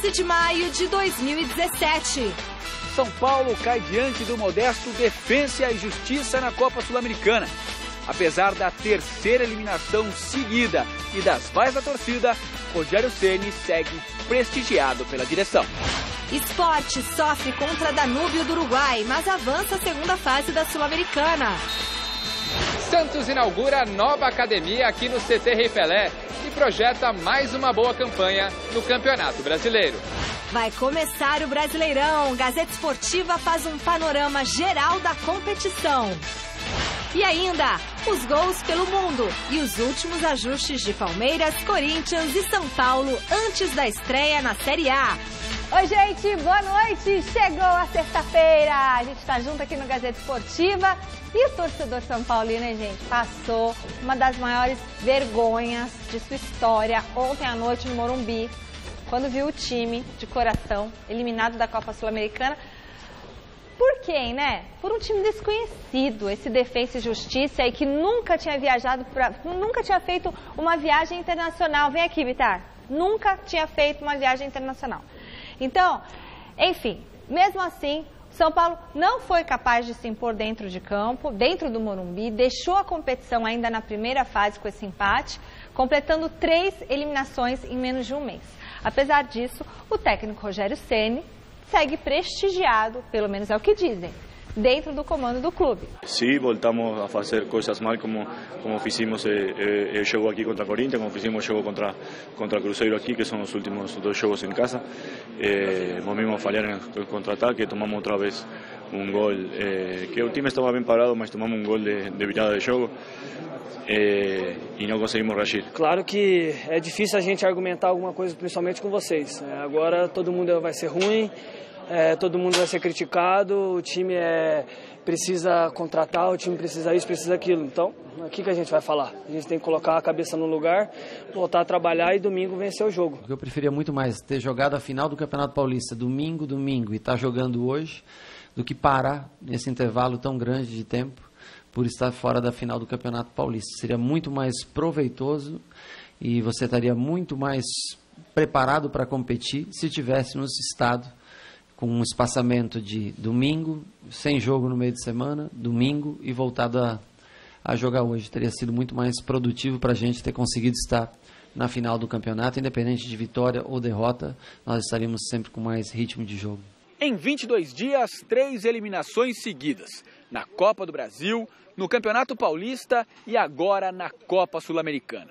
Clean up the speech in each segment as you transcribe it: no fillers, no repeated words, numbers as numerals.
11 de maio de 2017. São Paulo cai diante do modesto Defensa e Justiça na Copa Sul-Americana. Apesar da terceira eliminação seguida e das vaias da torcida, Rogério Ceni segue prestigiado pela direção. Sport sofre contra Danúbio do Uruguai, mas avança a segunda fase da Sul-Americana. Santos inaugura nova academia aqui no CT Rei Pelé e projeta mais uma boa campanha no Campeonato Brasileiro. Vai começar o Brasileirão. Gazeta Esportiva faz um panorama geral da competição. E ainda, os gols pelo mundo e os últimos ajustes de Palmeiras, Corinthians e São Paulo antes da estreia na Série A. Oi, gente, boa noite! Chegou a sexta-feira! A gente está junto aqui no Gazeta Esportiva e o torcedor São Paulino, hein, gente, passou uma das maiores vergonhas de sua história ontem à noite no Morumbi, quando viu o time de coração eliminado da Copa Sul-Americana. Por quem, né? Por um time desconhecido, esse Defensa e Justiça aí que nunca tinha nunca tinha feito uma viagem internacional. Vem aqui, Bitar. Nunca tinha feito uma viagem internacional. Então, enfim, mesmo assim, São Paulo não foi capaz de se impor dentro de campo, dentro do Morumbi, deixou a competição ainda na primeira fase com esse empate, completando 3 eliminações em menos de um mês. Apesar disso, o técnico Rogério Ceni segue prestigiado, pelo menos é o que dizem, dentro do comando do clube. Sí, voltamos a fazer coisas mal como fizemos o jogo aqui contra Corinthians, como fizemos o jogo contra Cruzeiro aqui, que são os últimos 2 jogos em casa. Vamos falhar em contra-ataque, tomamos outra vez um gol, que o time estava bem parado, mas tomamos um gol de virada de jogo. E não conseguimos reagir. Claro que é difícil a gente argumentar alguma coisa, principalmente com vocês. Agora todo mundo vai ser ruim, todo mundo vai ser criticado, o time precisa contratar, o time precisa isso, precisa aquilo. Então, o que a gente vai falar? A gente tem que colocar a cabeça no lugar, voltar a trabalhar e domingo vencer o jogo. Eu preferia muito mais ter jogado a final do Campeonato Paulista domingo e estar jogando hoje, do que parar nesse intervalo tão grande de tempo por estar fora da final do Campeonato Paulista. Seria muito mais proveitoso e você estaria muito mais preparado para competir se tivéssemos estado com um espaçamento de domingo, sem jogo no meio de semana, domingo e voltado a jogar hoje. Teria sido muito mais produtivo para a gente ter conseguido estar na final do campeonato, independente de vitória ou derrota, nós estaríamos sempre com mais ritmo de jogo. Em 22 dias, 3 eliminações seguidas. Na Copa do Brasil, no Campeonato Paulista e agora na Copa Sul-Americana.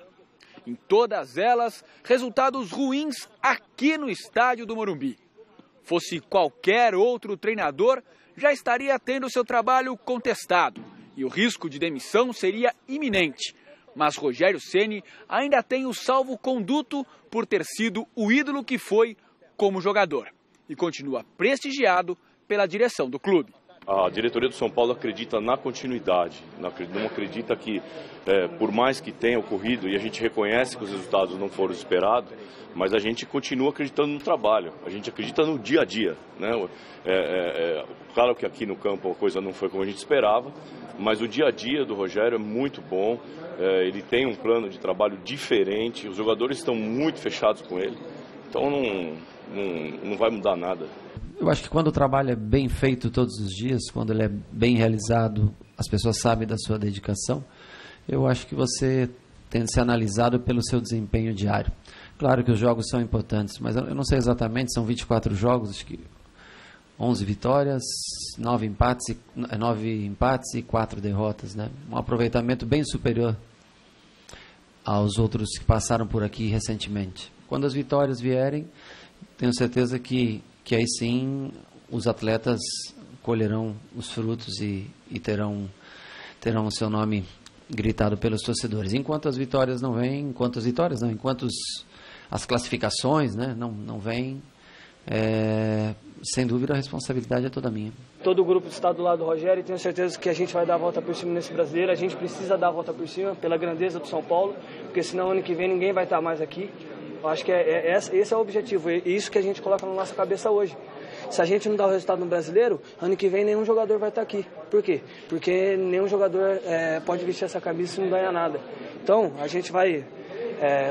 Em todas elas, resultados ruins aqui no estádio do Morumbi. Fosse qualquer outro treinador, já estaria tendo seu trabalho contestado e o risco de demissão seria iminente. Mas Rogério Ceni ainda tem o salvo-conduto por ter sido o ídolo que foi como jogador e continua prestigiado pela direção do clube. A diretoria do São Paulo acredita na continuidade, não acredita que, por mais que tenha ocorrido, e a gente reconhece que os resultados não foram esperados, mas a gente continua acreditando no trabalho, a gente acredita no dia a dia, né? Claro que aqui no campo a coisa não foi como a gente esperava, mas o dia a dia do Rogério é muito bom, ele tem um plano de trabalho diferente, os jogadores estão muito fechados com ele, então não vai mudar nada. Eu acho que quando o trabalho é bem feito todos os dias, quando ele é bem realizado, as pessoas sabem da sua dedicação, eu acho que você tem de ser analisado pelo seu desempenho diário. Claro que os jogos são importantes, mas eu não sei exatamente, são 24 jogos, acho que 11 vitórias, 9 empates e 4 derrotas, né? Um aproveitamento bem superior aos outros que passaram por aqui recentemente. Quando as vitórias vierem, tenho certeza que aí sim os atletas colherão os frutos e terão o seu nome gritado pelos torcedores. Enquanto as vitórias não vêm, enquanto as classificações, né, não vêm, sem dúvida a responsabilidade é toda minha. Todo o grupo está do lado do Rogério e tenho certeza que a gente vai dar a volta por cima nesse brasileiro. A gente precisa dar a volta por cima pela grandeza do São Paulo, porque senão ano que vem ninguém vai estar mais aqui. Eu acho que esse é o objetivo, é isso que a gente coloca na nossa cabeça hoje. Se a gente não dá o resultado no brasileiro, ano que vem nenhum jogador vai estar aqui. Por quê? Porque nenhum jogador pode vestir essa camisa e não ganhar nada. Então, a gente vai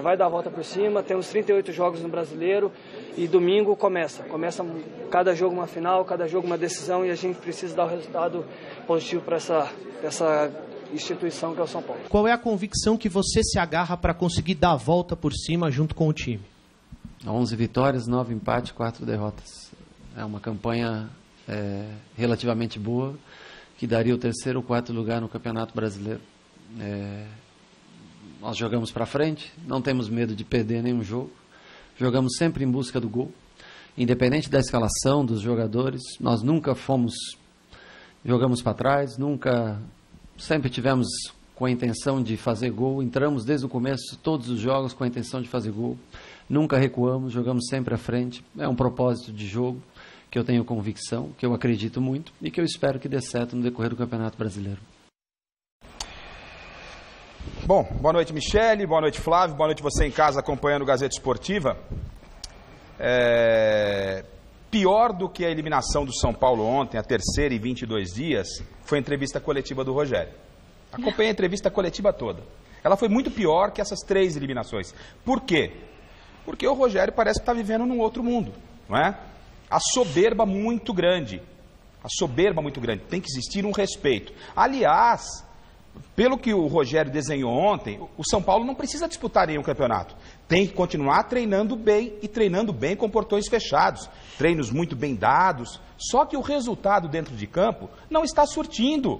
vai dar a volta por cima. Temos 38 jogos no Brasileiro e domingo começa cada jogo uma final, cada jogo uma decisão, e a gente precisa dar o resultado positivo para essa instituição que é o São Paulo. Qual é a convicção que você se agarra para conseguir dar a volta por cima junto com o time? 11 vitórias, 9 empates, 4 derrotas. É uma campanha relativamente boa, que daria o 3º ou 4º lugar no Campeonato Brasileiro. Nós jogamos para frente, não temos medo de perder nenhum jogo, jogamos sempre em busca do gol, independente da escalação dos jogadores. Nós nunca jogamos para trás, sempre tivemos com a intenção de fazer gol, entramos desde o começo, todos os jogos com a intenção de fazer gol, nunca recuamos, jogamos sempre à frente. É um propósito de jogo que eu tenho convicção, que eu acredito muito e que eu espero que dê certo no decorrer do Campeonato Brasileiro. Bom, boa noite, Michele, boa noite, Flávio, boa noite você em casa acompanhando o Gazeta Esportiva. Pior do que a eliminação do São Paulo ontem, a 3ª em 22 dias, foi a entrevista coletiva do Rogério. Acompanhei a entrevista coletiva toda. Ela foi muito pior que essas 3 eliminações. Por quê? Porque o Rogério parece que está vivendo num outro mundo, não é? A soberba muito grande. Tem que existir um respeito. Aliás, pelo que o Rogério desenhou ontem, o São Paulo não precisa disputar nenhum campeonato. Tem que continuar treinando bem, e treinando bem com portões fechados. Treinos muito bem dados. Só que o resultado dentro de campo não está surtindo.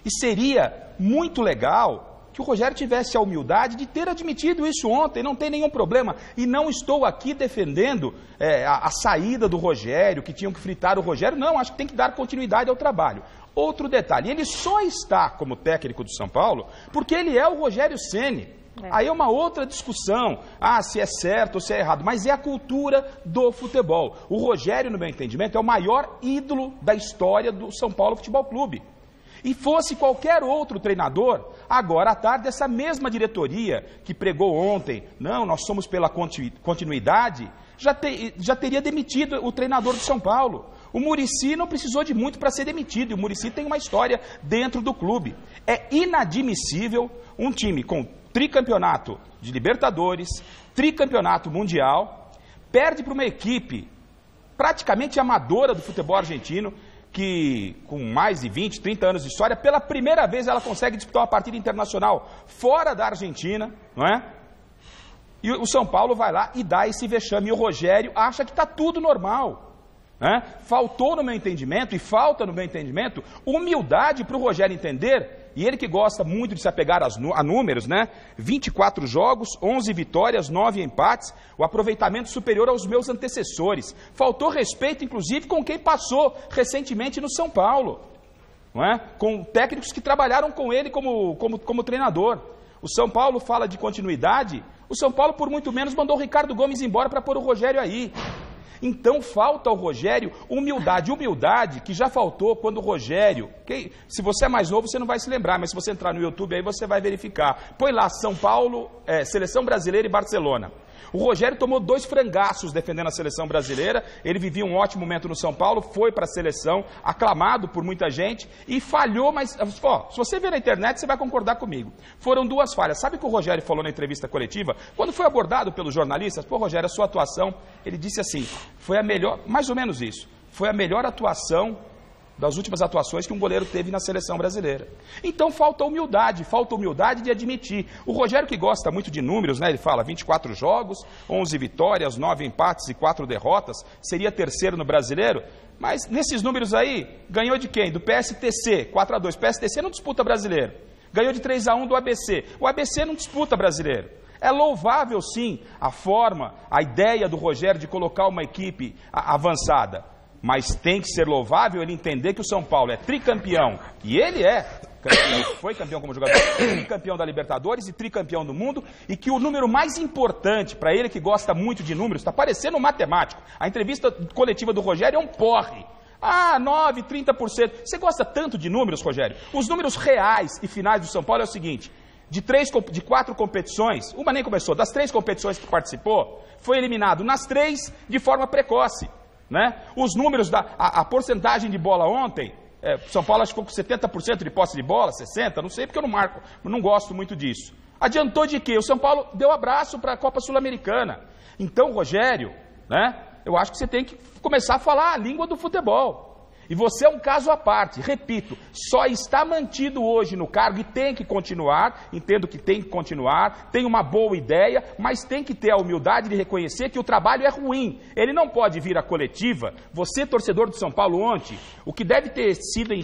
E seria muito legal que o Rogério tivesse a humildade de ter admitido isso ontem, não tem nenhum problema. E não estou aqui defendendo a saída do Rogério, que tinham que fritar o Rogério. Não, acho que tem que dar continuidade ao trabalho. Outro detalhe, ele só está como técnico do São Paulo porque ele é o Rogério Ceni. Aí é uma outra discussão, se é certo ou se é errado, mas é a cultura do futebol. O Rogério, no meu entendimento, é o maior ídolo da história do São Paulo Futebol Clube. E fosse qualquer outro treinador, agora à tarde, essa mesma diretoria que pregou ontem, não, nós somos pela continuidade, já teria demitido o treinador do São Paulo. O Muricy não precisou de muito para ser demitido, e o Muricy tem uma história dentro do clube. É inadmissível um time com tricampeonato de Libertadores, tricampeonato mundial, perde para uma equipe praticamente amadora do futebol argentino, que com mais de 20, 30 anos de história, pela primeira vez ela consegue disputar uma partida internacional fora da Argentina, não é? E o São Paulo vai lá e dá esse vexame, e o Rogério acha que está tudo normal, né? Faltou no meu entendimento, e falta no meu entendimento, humildade para o Rogério entender, e ele que gosta muito de se apegar a números, né? 24 jogos, 11 vitórias, 9 empates, o aproveitamento superior aos meus antecessores. Faltou respeito, inclusive, com quem passou recentemente no São Paulo, não é? Com técnicos que trabalharam com ele como treinador. O São Paulo fala de continuidade, o São Paulo, por muito menos, mandou o Ricardo Gomes embora para pôr o Rogério aí. Então falta ao Rogério humildade que já faltou quando o Rogério, se você é mais novo você não vai se lembrar, mas se você entrar no YouTube aí você vai verificar, põe lá São Paulo, Seleção Brasileira e Barcelona. O Rogério tomou 2 frangaços defendendo a seleção brasileira, ele vivia um ótimo momento no São Paulo, foi para a seleção, aclamado por muita gente, e falhou, mas, se você ver na internet, você vai concordar comigo. Foram 2 falhas. Sabe o que o Rogério falou na entrevista coletiva? Quando foi abordado pelos jornalistas, Rogério, a sua atuação, ele disse assim, foi a melhor, mais ou menos isso, foi a melhor atuação das últimas atuações que um goleiro teve na seleção brasileira. Então falta humildade de admitir. O Rogério, que gosta muito de números, né? Ele fala 24 jogos, 11 vitórias, 9 empates e 4 derrotas, seria 3º no brasileiro, mas nesses números aí, ganhou de quem? Do PSTC, 4-2, PSTC não disputa brasileiro, ganhou de 3-1 do ABC, o ABC não disputa brasileiro. É louvável sim a forma, a ideia do Rogério de colocar uma equipe avançada, mas tem que ser louvável ele entender que o São Paulo é tricampeão, e ele foi campeão como jogador, tricampeão da Libertadores e tricampeão do mundo, e que o número mais importante para ele, que gosta muito de números, está parecendo um matemático. A entrevista coletiva do Rogério é um porre. 9, 30%. Você gosta tanto de números, Rogério? Os números reais e finais do São Paulo é o seguinte, de 4 competições, uma nem começou, das 3 competições que participou, foi eliminado nas 3 de forma precoce. Né? Os números, a porcentagem de bola ontem, São Paulo acho que ficou com 70% de posse de bola, 60%, não sei porque eu não marco, não gosto muito disso. Adiantou de quê? O São Paulo deu abraço para a Copa Sul-Americana. Então, Rogério, né, eu acho que você tem que começar a falar a língua do futebol. E você é um caso à parte, repito, só está mantido hoje no cargo e tem que continuar, entendo que tem que continuar, tem uma boa ideia, mas tem que ter a humildade de reconhecer que o trabalho é ruim. Ele não pode vir à coletiva, você, torcedor do São Paulo ontem, o que deve ter sido,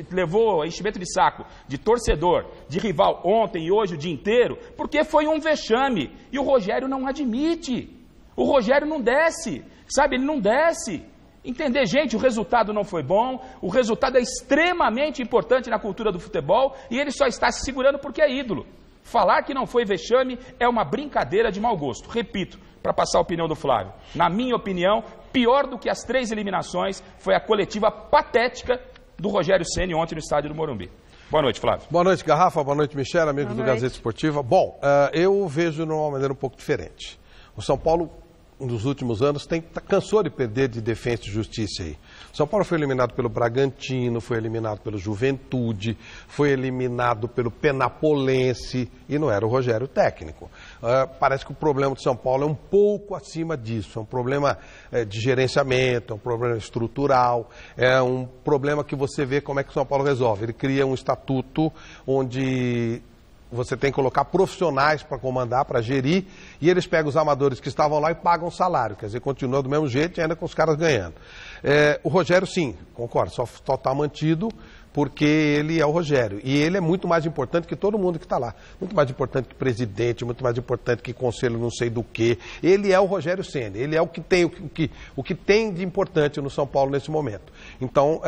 levou enchimento de saco de torcedor, de rival ontem e hoje o dia inteiro, porque foi um vexame. E o Rogério não admite, o Rogério não desce, sabe, ele não desce. Entender, gente, o resultado não foi bom, o resultado é extremamente importante na cultura do futebol e ele só está se segurando porque é ídolo. Falar que não foi vexame é uma brincadeira de mau gosto. Repito, para passar a opinião do Flávio. Na minha opinião, pior do que as 3 eliminações foi a coletiva patética do Rogério Ceni ontem no estádio do Morumbi. Boa noite, Flávio. Boa noite, Garrafa. Boa noite, Michel, amigos do Gazeta Esportiva. Bom, eu vejo de uma maneira um pouco diferente. O São Paulo, nos últimos anos, cansou de perder de Defensa e Justiça aí. O São Paulo foi eliminado pelo Bragantino, foi eliminado pelo Juventude, foi eliminado pelo Penapolense e não era o Rogério técnico. Parece que o problema do São Paulo é um pouco acima disso, é um problema de gerenciamento, é um problema estrutural, é um problema que você vê como é que o São Paulo resolve. Ele cria um estatuto onde você tem que colocar profissionais para comandar, para gerir, e eles pegam os amadores que estavam lá e pagam o salário. Quer dizer, continua do mesmo jeito e ainda com os caras ganhando. O Rogério, sim, concordo, só está mantido porque ele é o Rogério. E ele é muito mais importante que todo mundo que está lá. Muito mais importante que presidente, muito mais importante que conselho não sei do quê. Ele é o Rogério Ceni, ele é o que tem de importante no São Paulo nesse momento. Então,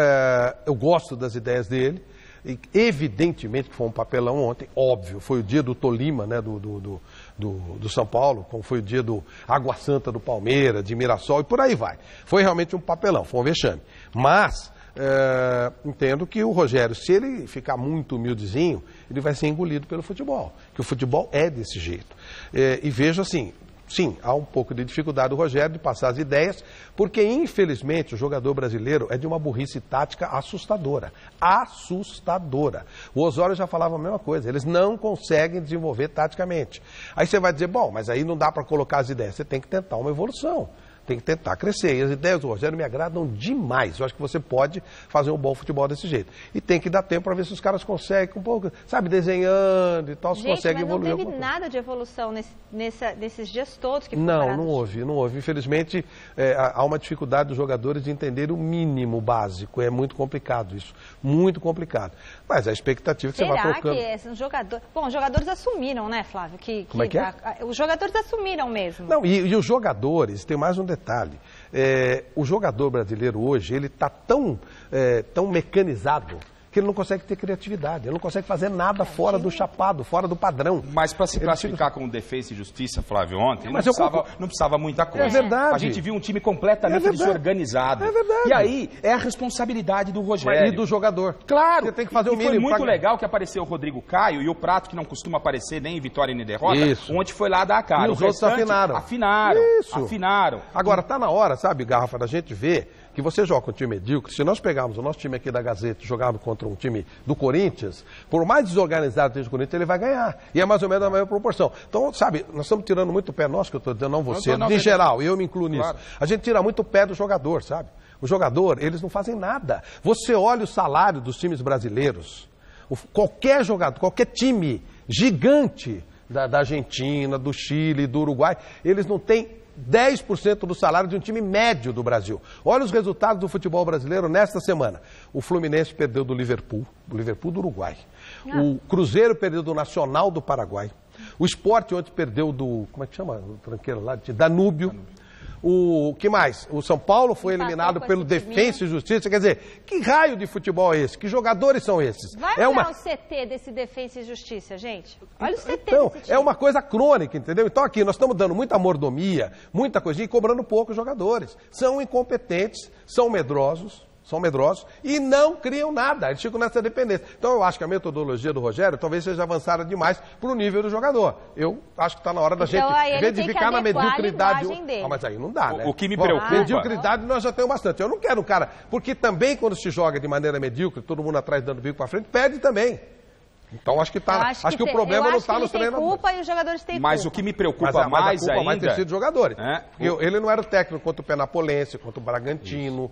eu gosto das ideias dele. E evidentemente que foi um papelão ontem, óbvio, foi o dia do Tolima, né, do São Paulo, como foi o dia do Água Santa do Palmeiras, de Mirassol e por aí vai. Foi realmente um papelão, foi um vexame. Mas entendo que o Rogério, se ele ficar muito humildezinho, ele vai ser engolido pelo futebol, que o futebol é desse jeito. E vejo assim, sim, há um pouco de dificuldade do Rogério de passar as ideias, porque infelizmente o jogador brasileiro é de uma burrice tática assustadora. Assustadora. O Osório já falava a mesma coisa, eles não conseguem desenvolver taticamente. Aí você vai dizer, bom, mas aí não dá para colocar as ideias, você tem que tentar uma evolução. Tem que tentar crescer. E as ideias do Rogério me agradam demais. Eu acho que você pode fazer um bom futebol desse jeito. E tem que dar tempo para ver se os caras conseguem, um pouco, sabe, desenhando e tal, se conseguem evoluir. Não teve nada de evolução nesses dias todos que foram parados. Não houve. Infelizmente, há uma dificuldade dos jogadores de entender o mínimo básico. É muito complicado isso. Muito complicado. Mas a expectativa que você vai colocando... Será que jogadores... Bom, os jogadores assumiram, né, Flávio? Como é que é? Os jogadores assumiram mesmo. Não, e os jogadores, tem mais um detalhe, o jogador brasileiro hoje, ele está tão mecanizado que ele não consegue ter criatividade, ele não consegue fazer nada fora do chapado, fora do padrão. Mas para se classificar como Defesa e Justiça, Flávio, ontem, não precisava muita coisa. É verdade. A gente viu um time completamente desorganizado. É verdade. E aí é a responsabilidade do Rogério. E do jogador. Claro. Você tem que fazer o mínimo. Foi muito legal que apareceu o Rodrigo Caio e o Prato, que não costuma aparecer nem em vitória nem derrota, ontem foi lá dar a cara. E os outros afinaram. Afinaram. Agora, está na hora, sabe, Garrafa, da gente ver que você joga com um time medíocre. Se nós pegarmos o nosso time aqui da Gazeta e jogarmos contra um time do Corinthians, por mais desorganizado que seja o Corinthians, ele vai ganhar. E é mais ou menos a mesma proporção. Então, sabe, nós estamos tirando muito o pé nosso, que eu estou dizendo, não você, em geral, eu me incluo nisso. A gente tira muito o pé do jogador, sabe? O jogador, eles não fazem nada. Você olha o salário dos times brasileiros, qualquer jogador, qualquer time gigante da Argentina, do Chile, do Uruguai, eles não têm 10% do salário de um time médio do Brasil. Olha os resultados do futebol brasileiro nesta semana. O Fluminense perdeu do Liverpool do Uruguai. O Cruzeiro perdeu do Nacional do Paraguai. O Sport ontem perdeu do, como é que chama? O tranqueiro lá, de Danúbio. O que mais? O São Paulo foi eliminado pelo Defensa e Justiça. Quer dizer, que raio de futebol é esse? Que jogadores são esses? Vai olhar o CT desse Defensa e Justiça, gente. Olha o CT então, desse time. É uma coisa crônica, entendeu? Então aqui nós estamos dando muita mordomia, muita coisinha e cobrando poucos jogadores. São incompetentes, são medrosos e não criam nada, eles ficam nessa dependência. Então eu acho que a metodologia do Rogério talvez seja avançada demais para o nível do jogador. Eu acho que está na hora da gente verificar na mediocridade. Mas aí não dá, né? O que me preocupa... Mediocridade nós já temos bastante. Eu não quero um cara... Porque também quando se joga de maneira medíocre, todo mundo atrás dando bico para frente, perde também. Então acho que o problema não está nos treinadores. Culpa e os jogadores têm Mas culpa. o que me preocupa mais ainda... vai ter sido jogadores. Ele não era o técnico contra o Penapolense, contra o Bragantino,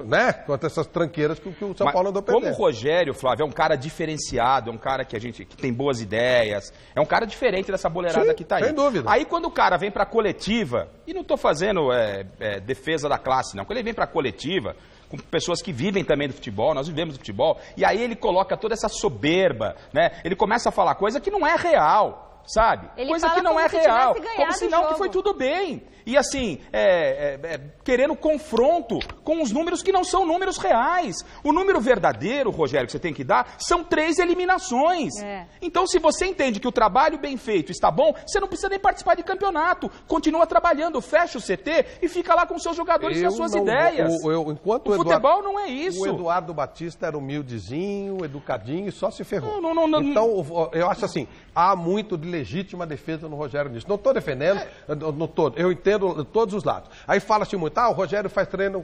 né? Contra essas tranqueiras que o São Paulo andou perdendo. Como o Rogério, Flávio, é um cara diferenciado, é um cara que tem boas ideias, é um cara diferente dessa boleirada que tá aí. Sem dúvida. Aí quando o cara vem pra coletiva, e não tô fazendo defesa da classe, não, quando ele vem pra coletiva, com pessoas que vivem também do futebol, nós vivemos do futebol, e aí ele coloca toda essa soberba, né? Ele começa a falar coisa que não é real, sabe? Ele coisa fala que não como é se real, tivesse como se não, ganhado o que foi jogo. tudo bem. E assim, querendo confronto com os números que não são números reais. O número verdadeiro, Rogério, que você tem que dar, são 3 eliminações. Então, se você entende que o trabalho bem feito está bom, você não precisa nem participar de campeonato. Continua trabalhando, fecha o CT e fica lá com os seus jogadores e as suas ideias. Enquanto o futebol não é isso. O Eduardo Batista era humildezinho, educadinho e só se ferrou. Não. Então, eu acho assim, há muito de legítima defesa no Rogério nisso. Não estou defendendo, eu entendo todos os lados. Aí fala-se muito, o Rogério faz treino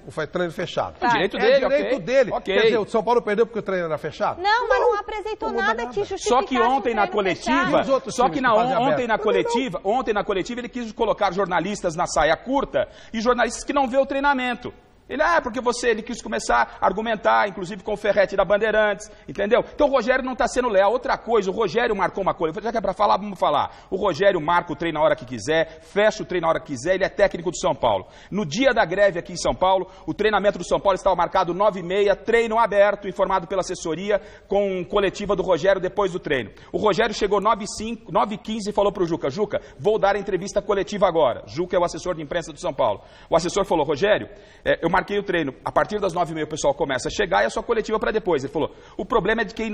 fechado. É direito dele, direito dele. Okay. Quer dizer, o São Paulo perdeu porque o treino era fechado? Não, mas não apresentou nada que justificasse. Só que ontem na coletiva, ontem na coletiva ele quis colocar jornalistas na saia curta e jornalistas que não vê o treinamento. Porque ele quis começar a argumentar, inclusive com o Ferretti da Bandeirantes, entendeu? Então o Rogério não está sendo leal. Outra coisa, o Rogério marcou uma coisa, já que é para falar, vamos falar. O Rogério marca o treino na hora que quiser, fecha o treino na hora que quiser, ele é técnico do São Paulo. No dia da greve aqui em São Paulo, o treinamento do São Paulo estava marcado 9h30, treino aberto, informado pela assessoria, com coletiva do Rogério depois do treino. O Rogério chegou 9h15 e falou para o Juca, vou dar a entrevista coletiva agora. Juca é o assessor de imprensa do São Paulo. O assessor falou, Rogério, eu marquei o treino, a partir das 9h30 o pessoal começa a chegar e a sua coletiva para depois. Ele falou, o problema é de quem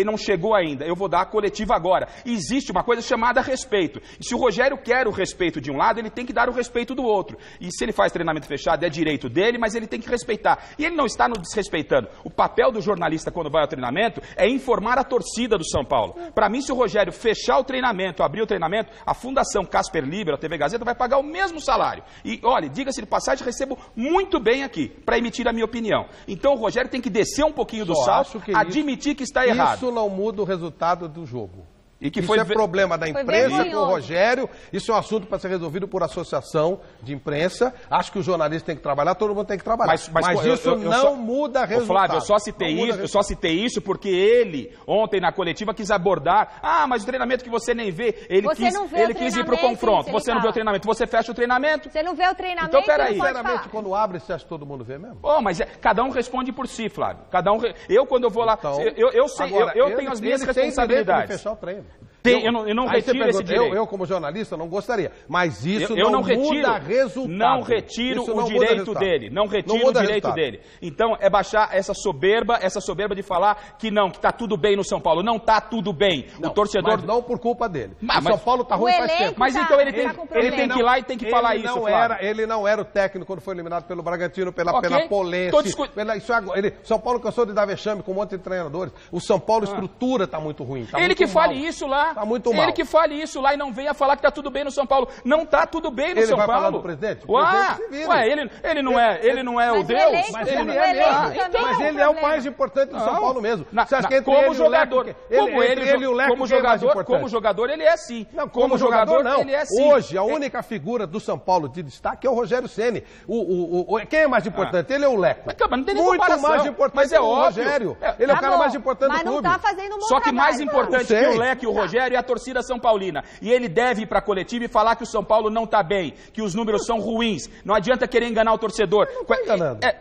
não chegou ainda, eu vou dar a coletiva agora. E existe uma coisa chamada respeito. E se o Rogério quer o respeito de um lado, ele tem que dar o respeito do outro. E se ele faz treinamento fechado, é direito dele, mas ele tem que respeitar. E ele não está nos desrespeitando. O papel do jornalista quando vai ao treinamento é informar a torcida do São Paulo. Para mim, se o Rogério fechar o treinamento, abrir o treinamento, a Fundação Casper Libero, a TV Gazeta, vai pagar o mesmo salário. E olha, diga-se de passagem, recebo muito bem aqui, para emitir a minha opinião. Então o Rogério tem que descer um pouquinho do salto, admitir que está errado. Isso não muda o resultado do jogo. E que isso é problema da imprensa com o Rogério, isso é um assunto para ser resolvido por associação de imprensa. Acho que o jornalista tem que trabalhar, todo mundo tem que trabalhar. Mas isso não muda resultado. Flávio, eu só citei isso porque ele, ontem na coletiva, quis abordar, mas o treinamento que você nem vê, ele quis ir para o confronto. Você não vê o treinamento, você fecha o treinamento. Você não vê o treinamento, então, peraí. Sinceramente, quando abre, você acha que todo mundo vê mesmo? Mas cada um responde por si, Flávio. Eu, quando eu vou lá, então, eu tenho as minhas responsabilidades. De fechar o treino. Eu não retiro esse direito. Eu, como jornalista, não gostaria. Mas isso não muda resultado. Não retiro o direito dele. Não retiro o direito dele. Então, é baixar essa soberba de falar que está tudo bem no São Paulo. Não está tudo bem. Não, o torcedor... Mas não por culpa dele. O São Paulo está ruim faz tempo. Mas então ele tem que ir lá e tem que falar isso, Ele não era o técnico quando foi eliminado pelo Bragantino, pela Penapolense. São Paulo cansou de dar vexame com um monte de treinadores. O São Paulo, estrutura está muito ruim. Ele que fale isso lá. Tá muito mal. Ele que fale isso lá e não venha falar que tá tudo bem no São Paulo. Não tá tudo bem no São Paulo. Ele vai falar do presidente? Ele não é o Deus? Mas ele é mesmo. Mas ele é o mais importante do São Paulo mesmo. Você acha que como jogador, como jogador ele é sim. Não, como jogador não. Ele é sim. Hoje a única figura do São Paulo de destaque é o Rogério Ceni. Quem é mais importante? Ele é o Leco. Não tem nem comparação. Muito mais importante que o Rogério. Ele é o cara mais importante do clube. Mas não tá fazendo um bom Só que trabalho, mais importante que o Leco e o Rogério é a torcida São Paulina. E ele deve ir para a coletiva e falar que o São Paulo não está bem, que os números são ruins. Não adianta querer enganar o torcedor.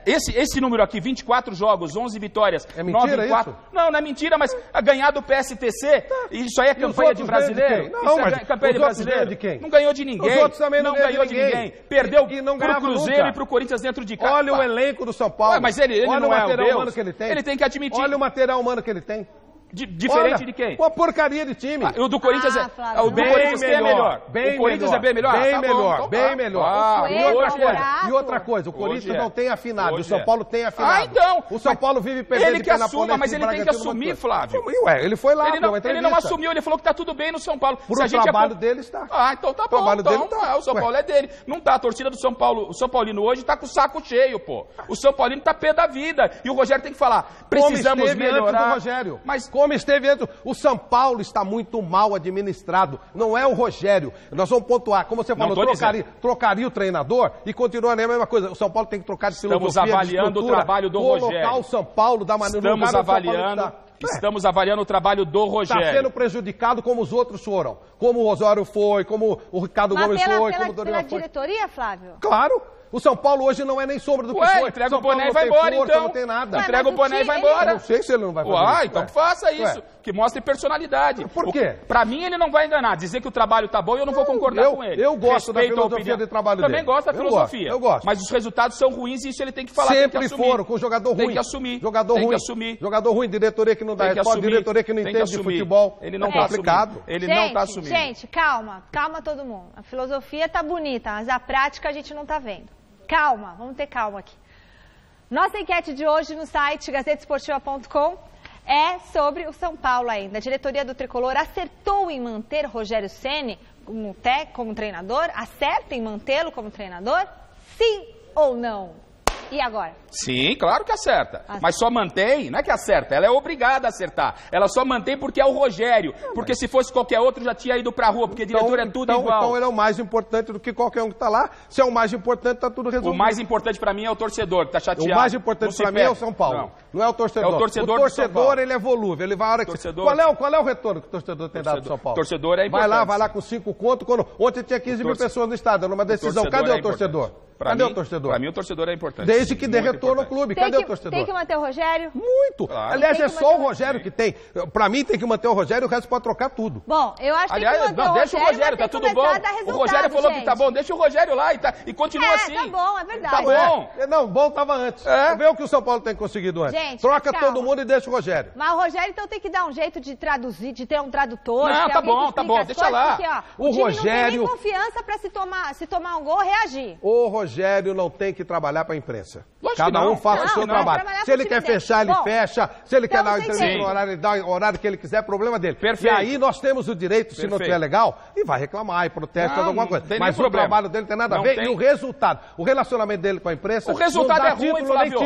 Esse número aqui, 24 jogos, 11 vitórias, é mentira 9 em 4. Isso? Não é mentira, mas a ganhar do PSTC, isso aí é campanha de brasileiro. Não, mas campanha de brasileiro. De quem? Não ganhou de ninguém. Os outros também não ganhou de ninguém. Perdeu pro Cruzeiro nunca. E pro Corinthians dentro de casa. Olha o elenco do São Paulo. Mas ele olha não o é material o Deus. humano que ele tem. Ele tem que admitir. Olha o material humano que ele tem. Diferente de quem? Uma porcaria de time. O do Corinthians o do Corinthians é melhor. O Corinthians é bem melhor? Bem melhor. E outra coisa, o Corinthians não tem afinado, o São Paulo tem afinado. Então. O São Paulo vive perdendo. Ele que assuma, mas ele tem que assumir, Flávio. Ele foi lá, ele não assumiu, ele falou que tá tudo bem no São Paulo. O trabalho dele está. Então tá bom. O São Paulo é dele. Não tá, a torcida do São Paulo, o São Paulino hoje tá com o saco cheio, pô. O São Paulino tá pé da vida. E o Rogério tem que falar, precisamos melhorar. Rogério. Mas Gomes esteve antes. O São Paulo está muito mal administrado. Não é o Rogério. Nós vamos pontuar. Como você falou, trocaria o treinador e continua a mesma coisa. O São Paulo tem que trocar de filosofia. Estamos avaliando o trabalho do Rogério. Colocar o São Paulo da maneira... Estamos avaliando o trabalho do Rogério. Está sendo prejudicado como os outros foram. Como o Osório foi, como o Ricardo Gomes foi, como o Dorival foi. Pela diretoria, Flávio? Claro. O São Paulo hoje não é nem sombra do que foi. Entrega o boné e vai embora, então. Não tem nada. Entrega o boné e vai embora. Eu não sei se ele não vai fazer isso. Então faça isso. Que mostre personalidade. Por quê? Pra mim, ele não vai enganar. Dizer que o trabalho tá bom, eu não vou concordar com ele. Eu gosto da filosofia de trabalho dele. Também gosto da filosofia. Eu gosto. Mas os resultados são ruins e isso ele tem que falar. Sempre foram, com jogador ruim. Tem que assumir. Jogador ruim. Jogador ruim, diretoria que não dá resposta, diretoria que não entende de futebol. Ele não tá complicado. Ele não tá assumindo. Gente, calma todo mundo. A filosofia tá bonita, mas a prática a gente não tá vendo. Calma, vamos ter calma aqui. Nossa enquete de hoje no site gazetesportiva.com é sobre o São Paulo ainda. A diretoria do Tricolor acertou em manter Rogério Ceni como treinador? Acerta em mantê-lo como treinador? Sim ou não? E agora? Sim, claro que acerta. Mas só mantém, não é que acerta, ela é obrigada a acertar. Ela só mantém porque é o Rogério. Porque se fosse qualquer outro já tinha ido pra rua, porque diretor é tudo igual. Então ele é o mais importante do que qualquer um que tá lá. Se é o mais importante, tá tudo resolvido. O mais importante pra mim é o torcedor, que tá chateado. O mais importante pra mim é o São Paulo. Não é o torcedor. É o torcedor ele é volúvel. Ele vai a hora que... Qual é o retorno que o torcedor tem dado pro São Paulo? Torcedor é importante. Vai lá com 5 contos. Ontem tinha 15 mil pessoas no estádio, numa decisão. Cadê o torcedor? Cadê o torcedor? Pra mim o torcedor é importante. Desde que dê retorno ao clube. Cadê o torcedor? Tem que manter o Rogério? Muito. Claro. Aliás, é só o Rogério que tem. Pra mim tem que manter o Rogério, o resto pode trocar tudo. Bom, eu acho que tem que manter o Rogério. Deixa o Rogério, tá tudo bom. O Rogério falou que tá bom, deixa o Rogério lá e continua assim. Tá bom, é verdade. Tá bom. Não, bom tava antes. Vê o que o São Paulo tem conseguido antes. Gente, troca todo mundo e deixa o Rogério. Mas o Rogério então tem que dar um jeito de traduzir, de ter um tradutor. Não, tá bom, deixa lá. Porque, o Rogério não tem nem confiança pra se tomar um gol, reagir. O Rogério não tem que trabalhar pra imprensa. Lógico Cada um faça o seu trabalho. Se ele quer fechar, ele fecha. Se ele quer dar entrevista no horário, ele dá o horário que ele quiser, problema dele. Perfeito. E aí nós temos o direito, se não tiver legal, e vai reclamar, e protesta, alguma coisa. Mas o trabalho dele tem nada a ver. E o resultado, o relacionamento dele com a imprensa, o resultado é ruim, Flávio.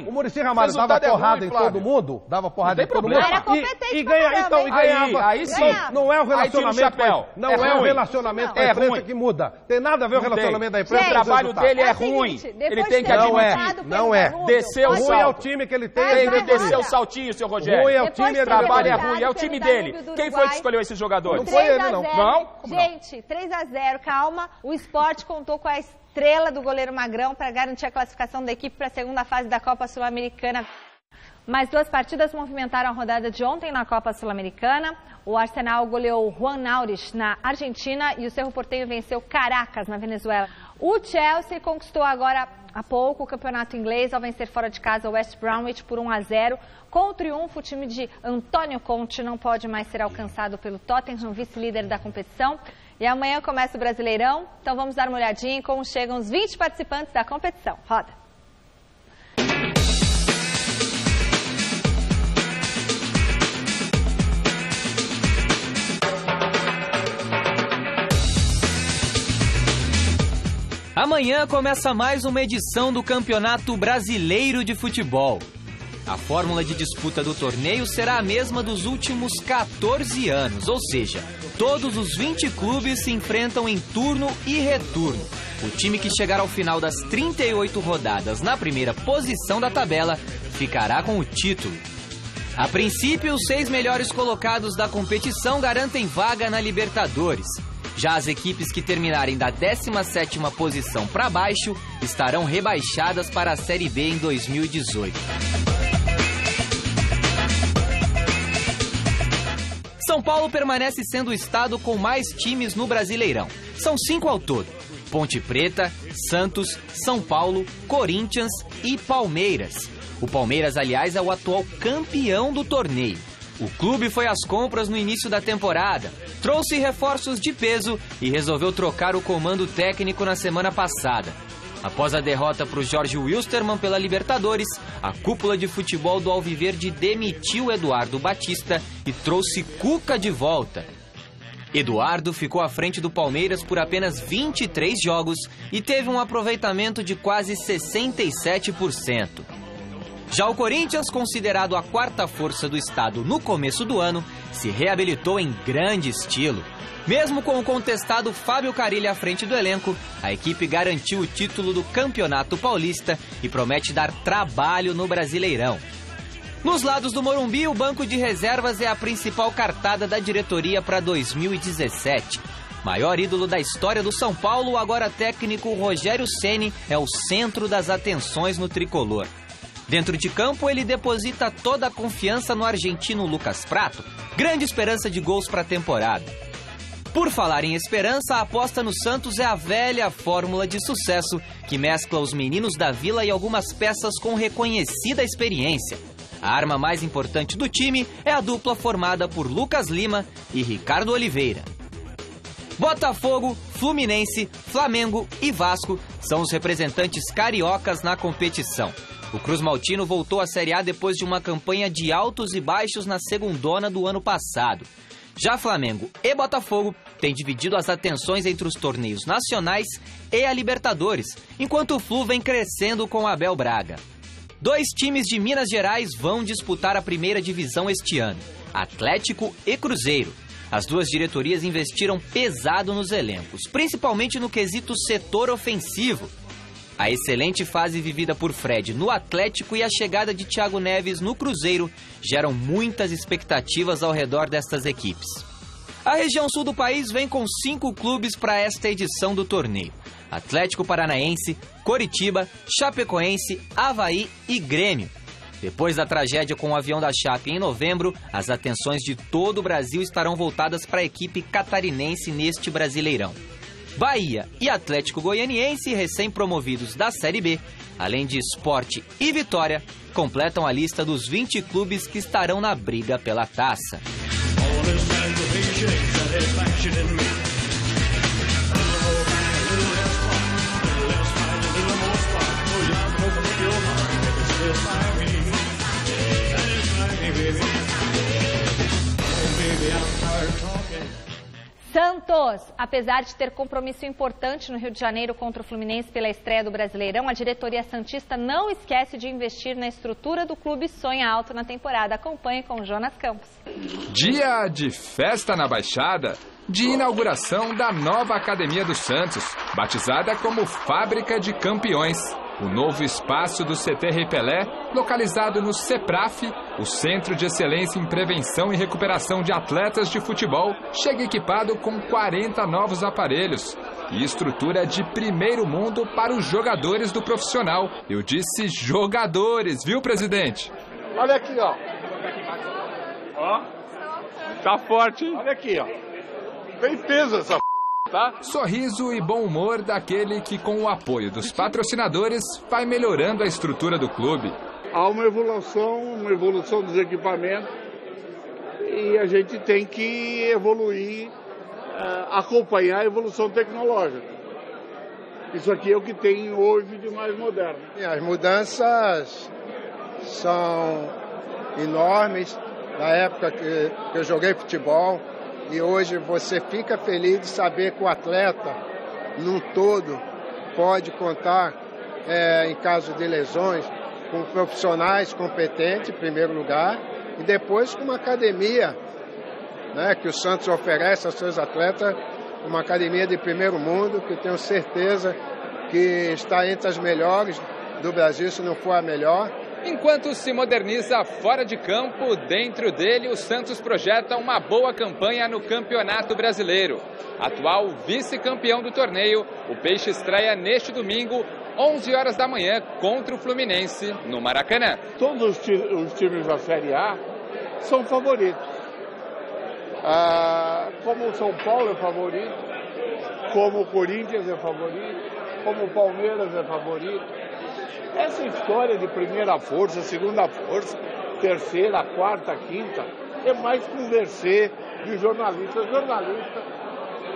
O Muricy Ramalho dava porrada em todo mundo, Era competente e ganhava. Aí sim. Não é o relacionamento. Não é o relacionamento com a imprensa que muda. Tem nada a ver o relacionamento da imprensa. O trabalho dele é ruim. Ele tem que admitir. Não é. Desceu o salto. Ruim é o time que ele tem. Ele desceu o saltinho, seu Rogério. Ruim é o time, o trabalho é ruim. É o time dele. Quem foi que escolheu esses jogadores? Não foi ele, não. Não? Gente, 3-0, calma. O Sport contou com a estrela do goleiro Magrão para garantir a classificação da equipe para a segunda fase da Copa Sul-Americana. Mais 2 partidas movimentaram a rodada de ontem na Copa Sul-Americana. O Arsenal goleou Juan Aurich na Argentina e o Cerro Porteño venceu Caracas na Venezuela. O Chelsea conquistou agora há pouco o campeonato inglês ao vencer fora de casa o West Bromwich por 1-0. Com o triunfo, o time de Antônio Conte não pode mais ser alcançado pelo Tottenham, vice-líder da competição. E amanhã começa o Brasileirão, então vamos dar uma olhadinha em como chegam os 20 participantes da competição. Roda! Amanhã começa mais uma edição do Campeonato Brasileiro de Futebol. A fórmula de disputa do torneio será a mesma dos últimos 14 anos, ou seja, todos os 20 clubes se enfrentam em turno e retorno. O time que chegar ao final das 38 rodadas na primeira posição da tabela ficará com o título. A princípio, os 6 melhores colocados da competição garantem vaga na Libertadores. Já as equipes que terminarem da 17ª posição para baixo estarão rebaixadas para a Série B em 2018. São Paulo permanece sendo o estado com mais times no Brasileirão. São 5 ao todo: Ponte Preta, Santos, São Paulo, Corinthians e Palmeiras. O Palmeiras, aliás, é o atual campeão do torneio. O clube foi às compras no início da temporada, trouxe reforços de peso e resolveu trocar o comando técnico na semana passada. Após a derrota para o Jorge Wilstermann pela Libertadores, a cúpula de futebol do Alviverde demitiu Eduardo Batista e trouxe Cuca de volta. Eduardo ficou à frente do Palmeiras por apenas 23 jogos e teve um aproveitamento de quase 67%. Já o Corinthians, considerado a quarta força do estado no começo do ano, se reabilitou em grande estilo. Mesmo com o contestado Fábio Carille à frente do elenco, a equipe garantiu o título do Campeonato Paulista e promete dar trabalho no Brasileirão. Nos lados do Morumbi, o banco de reservas é a principal cartada da diretoria para 2017. Maior ídolo da história do São Paulo, o agora técnico Rogério Ceni é o centro das atenções no tricolor. Dentro de campo, ele deposita toda a confiança no argentino Lucas Prato, grande esperança de gols para a temporada. Por falar em esperança, a aposta no Santos é a velha fórmula de sucesso que mescla os meninos da Vila e algumas peças com reconhecida experiência. A arma mais importante do time é a dupla formada por Lucas Lima e Ricardo Oliveira. Botafogo, Fluminense, Flamengo e Vasco são os representantes cariocas na competição. O Cruz Maltino voltou à Série A depois de uma campanha de altos e baixos na segundona do ano passado. Já Flamengo e Botafogo têm dividido as atenções entre os torneios nacionais e a Libertadores, enquanto o Flu vem crescendo com Abel Braga. 2 times de Minas Gerais vão disputar a primeira divisão este ano, Atlético e Cruzeiro. As duas diretorias investiram pesado nos elencos, principalmente no quesito setor ofensivo. A excelente fase vivida por Fred no Atlético e a chegada de Thiago Neves no Cruzeiro geram muitas expectativas ao redor destas equipes. A região sul do país vem com 5 clubes para esta edição do torneio: Atlético Paranaense, Coritiba, Chapecoense, Avaí e Grêmio. Depois da tragédia com o avião da Chape em novembro, as atenções de todo o Brasil estarão voltadas para a equipe catarinense neste Brasileirão. Bahia e Atlético Goianiense, recém-promovidos da Série B, além de Sport e Vitória, completam a lista dos 20 clubes que estarão na briga pela taça. Santos, apesar de ter compromisso importante no Rio de Janeiro contra o Fluminense pela estreia do Brasileirão, a diretoria santista não esquece de investir na estrutura do clube e sonha alto na temporada. Acompanhe com Jonas Campos. Dia de festa na Baixada, de inauguração da nova Academia do Santos, batizada como Fábrica de Campeões. O novo espaço do CT Rei Pelé, localizado no CEPRAF, o Centro de Excelência em Prevenção e Recuperação de Atletas de Futebol, chega equipado com 40 novos aparelhos e estrutura de primeiro mundo para os jogadores do profissional. Eu disse jogadores, viu, presidente? Olha aqui, ó. Ó. Tá forte, hein? Olha aqui, ó. Tem peso essa tá? Sorriso e bom humor daquele que, com o apoio dos patrocinadores, vai melhorando a estrutura do clube. Há uma evolução dos equipamentos e a gente tem que evoluir, acompanhar a evolução tecnológica. Isso aqui é o que tem hoje de mais moderno. As mudanças são enormes. Na época que eu joguei futebol, e hoje você fica feliz de saber que o atleta, num todo, pode contar, em caso de lesões, com profissionais competentes, em primeiro lugar, e depois com uma academia, né, que o Santos oferece aos seus atletas, uma academia de primeiro mundo, que eu tenho certeza que está entre as melhores do Brasil, se não for a melhor. Enquanto se moderniza fora de campo, dentro dele o Santos projeta uma boa campanha no Campeonato Brasileiro. Atual vice-campeão do torneio, o Peixe estreia neste domingo, 11 horas da manhã, contra o Fluminense, no Maracanã. Todos os times da Série A são favoritos. Como o São Paulo é favorito, como o Corinthians é favorito, como o Palmeiras é favorito. Essa história de primeira força, segunda força, terceira, quarta, quinta, é mais converser de jornalista. Jornalista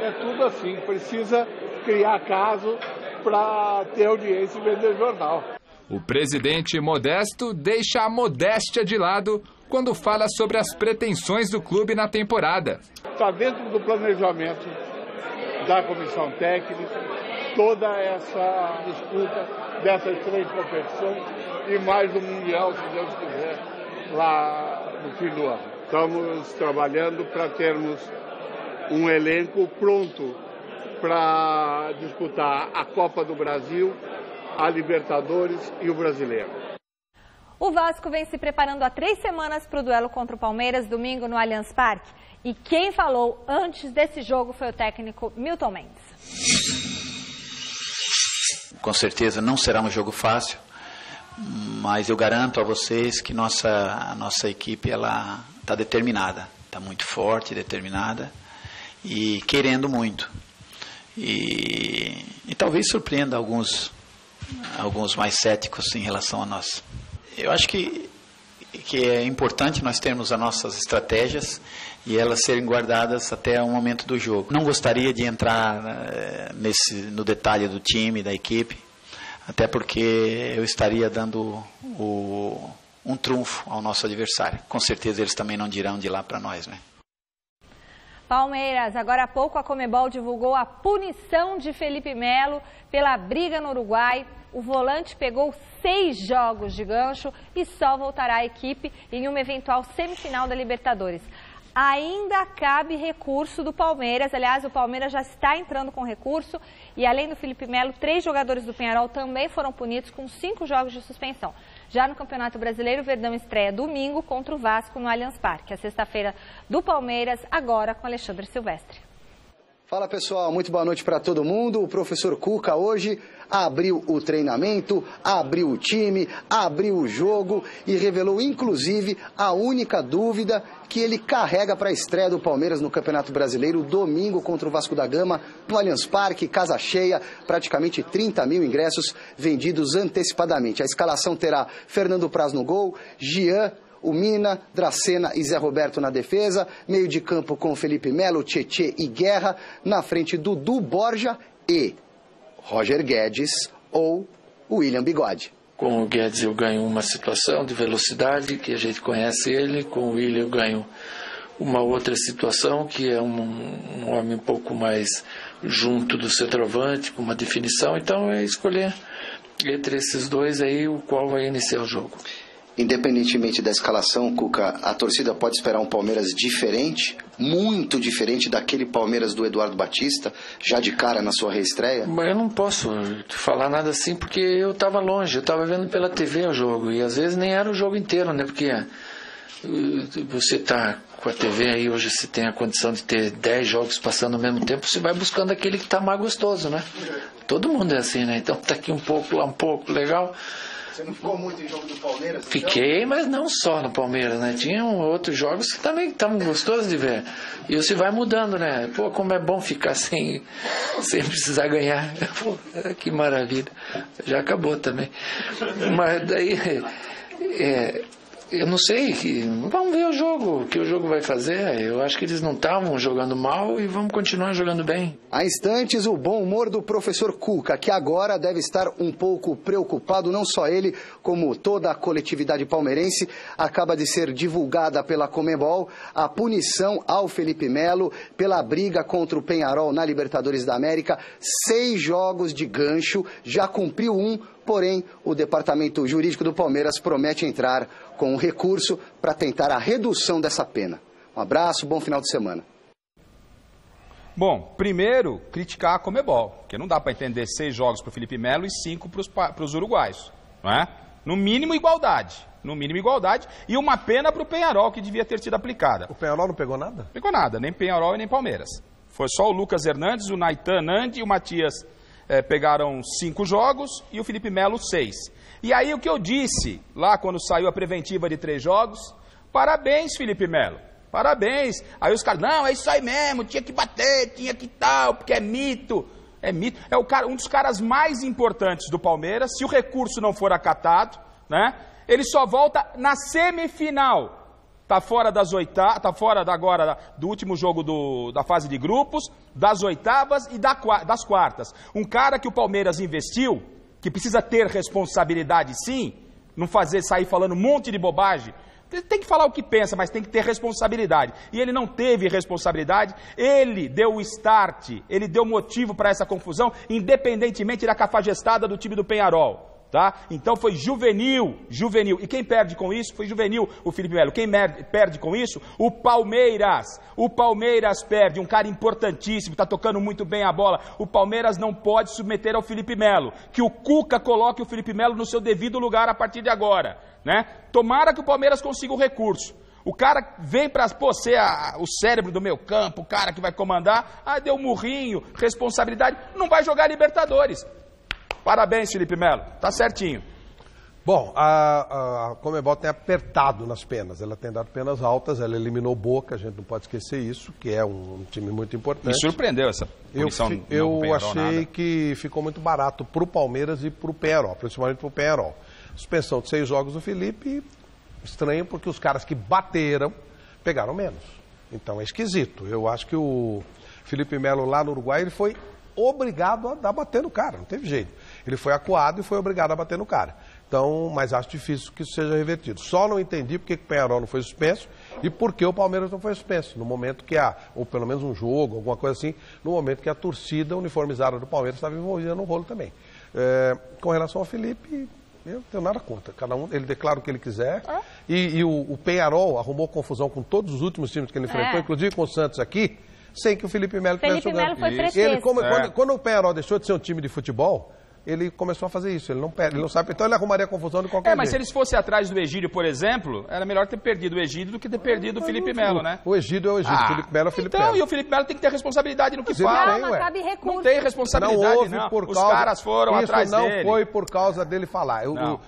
é tudo assim, precisa criar caso para ter audiência e vender jornal. O presidente Modesto deixa a modéstia de lado quando fala sobre as pretensões do clube na temporada. Está dentro do planejamento da comissão técnica, toda essa disputa dessas 3 competições e mais do Mundial, se Deus quiser, lá no fim do ano. Estamos trabalhando para termos um elenco pronto para disputar a Copa do Brasil, a Libertadores e o Brasileiro. O Vasco vem se preparando há 3 semanas para o duelo contra o Palmeiras, domingo no Allianz Parque. E quem falou antes desse jogo foi o técnico Milton Mendes. Com certeza não será um jogo fácil, mas eu garanto a vocês que a nossa equipe ela está determinada, está muito forte, determinada e querendo muito. E talvez surpreenda alguns mais céticos em relação a nós. Eu acho que é importante nós termos as nossas estratégias e elas serem guardadas até o momento do jogo. Não gostaria de entrar no detalhe do time, da equipe, até porque eu estaria dando um trunfo ao nosso adversário. Com certeza eles também não dirão de lá para nós, né? Palmeiras, agora há pouco a Conmebol divulgou a punição de Felipe Melo pela briga no Uruguai. O volante pegou 6 jogos de gancho e só voltará à equipe em uma eventual semifinal da Libertadores. Ainda cabe recurso do Palmeiras, aliás, o Palmeiras já está entrando com recurso e além do Felipe Melo, 3 jogadores do Peñarol também foram punidos com 5 jogos de suspensão. Já no Campeonato Brasileiro, o Verdão estreia domingo contra o Vasco no Allianz Parque. A sexta-feira do Palmeiras, agora com Alexandre Silvestre. Fala pessoal, muito boa noite para todo mundo. O professor Cuca hoje abriu o treinamento, abriu o time, abriu o jogo e revelou inclusive a única dúvida que ele carrega para a estreia do Palmeiras no Campeonato Brasileiro, domingo contra o Vasco da Gama, no Allianz Parque, casa cheia, praticamente 30 mil ingressos vendidos antecipadamente. A escalação terá Fernando Praz no gol, Jean, o Mina, Dracena e Zé Roberto na defesa, meio de campo com Felipe Melo, Tietê e Guerra, na frente Dudu, Borja e Roger Guedes ou William Bigode. Com o Guedes eu ganho uma situação de velocidade, que a gente conhece ele, com o William eu ganho uma outra situação, que é um homem um pouco mais junto do centroavante, com uma definição, então é escolher entre esses dois aí o qual vai iniciar o jogo. Independentemente da escalação, Cuca, a torcida pode esperar um Palmeiras diferente, muito diferente daquele Palmeiras do Eduardo Batista, já de cara na sua reestreia? Mas eu não posso falar nada assim, porque eu estava longe, eu estava vendo pela TV o jogo, e às vezes nem era o jogo inteiro, né? Porque você está com a TV aí, hoje você tem a condição de ter 10 jogos passando ao mesmo tempo, você vai buscando aquele que está mais gostoso, né? Todo mundo é assim, né? Então tá aqui um pouco, lá um pouco, legal. Você não ficou muito em jogo do Palmeiras? Fiquei, então? Mas não só no Palmeiras, né? Tinha outros jogos que também estavam gostosos de ver. E você vai mudando, né? Pô, como é bom ficar sem precisar ganhar. Pô, que maravilha. Já acabou também. Mas daí... eu não sei, vamos ver o jogo, o que o jogo vai fazer. Eu acho que eles não estavam jogando mal e vamos continuar jogando bem. Há instantes, o bom humor do professor Cuca, que agora deve estar um pouco preocupado, não só ele, como toda a coletividade palmeirense. Acaba de ser divulgada pela Conmebol a punição ao Felipe Melo pela briga contra o Peñarol na Libertadores da América. 6 jogos de gancho, já cumpriu 1, porém o departamento jurídico do Palmeiras promete entrar com um recurso para tentar a redução dessa pena. Um abraço, bom final de semana. Bom, primeiro, criticar a Conmebol, porque não dá para entender 6 jogos para o Felipe Melo e 5 para os uruguaios, não é? No mínimo igualdade, e uma pena para o Peñarol que devia ter sido aplicada. O Peñarol não pegou nada? Não pegou nada, nem Peñarol e nem Palmeiras. Foi só o Lucas Hernandes, o Naitan Nandi e o Matias pegaram 5 jogos e o Felipe Melo 6. E aí o que eu disse lá quando saiu a preventiva de 3 jogos, parabéns Felipe Melo, parabéns. Aí os caras, não, é isso aí mesmo, tinha que bater, tinha que tal, porque é mito. É mito, é um dos caras mais importantes do Palmeiras. Se o recurso não for acatado, né, ele só volta na semifinal. Está fora das oitavas, está fora agora do último jogo da fase de grupos, das oitavas e das quartas. Um cara que o Palmeiras investiu, que precisa ter responsabilidade sim, não sair falando um monte de bobagem. Tem que falar o que pensa, mas tem que ter responsabilidade. E ele não teve responsabilidade, ele deu o start, ele deu motivo para essa confusão, independentemente da cafajestada do time do Peñarol. Tá? Então foi juvenil. E quem perde com isso? Foi juvenil o Felipe Melo. Quem perde com isso? O Palmeiras. O Palmeiras perde, um cara importantíssimo, está tocando muito bem a bola. O Palmeiras não pode submeter ao Felipe Melo. Que o Cuca coloque o Felipe Melo no seu devido lugar a partir de agora. Né? Tomara que o Palmeiras consiga o recurso. O cara vem para ser o cérebro do meio campo, o cara que vai comandar. Deu um murrinho, responsabilidade. Não vai jogar Libertadores. Parabéns, Felipe Melo. Tá certinho. Bom, a Conmebol tem apertado nas penas. Ela tem dado penas altas, ela eliminou Boca, a gente não pode esquecer isso, que é um time muito importante. Me surpreendeu essa punição. Eu achei que ficou muito barato para o Palmeiras e para o Peñarol, principalmente para o Peñarol. Suspensão de 6 jogos do Felipe, estranho porque os caras que bateram pegaram menos. Então é esquisito. Eu acho que o Felipe Melo lá no Uruguai, ele foi obrigado a bater no cara, não teve jeito. Ele foi acuado e foi obrigado a bater no cara. Então, mas acho difícil que isso seja revertido. Só não entendi porque o Peñarol não foi suspenso e por que o Palmeiras não foi suspenso. No momento que ou pelo menos um jogo, alguma coisa assim, no momento que a torcida uniformizada do Palmeiras estava envolvida no rolo também. Com relação ao Felipe, eu não tenho nada contra. Cada um, ele declara o que ele quiser. E o Peñarol arrumou confusão com todos os últimos times que ele enfrentou, inclusive com o Santos aqui, sem que o Felipe Melo tivesse jogando. Felipe Melo foi preciso. Quando o Peñarol deixou de ser um time de futebol, ele começou a fazer isso, ele não sabe, então ele arrumaria confusão de qualquer jeito. Mas se eles fossem atrás do Egídio, por exemplo, era melhor ter perdido o Egídio do que ter perdido o Felipe Melo, né? O Egídio é o Egídio, o Felipe Melo é o Felipe Melo. Então, e o Felipe Melo tem que ter responsabilidade no que fala. Não, cabe recurso. Não tem responsabilidade, não. Os caras foram atrás dele. Isso não foi por causa dele falar.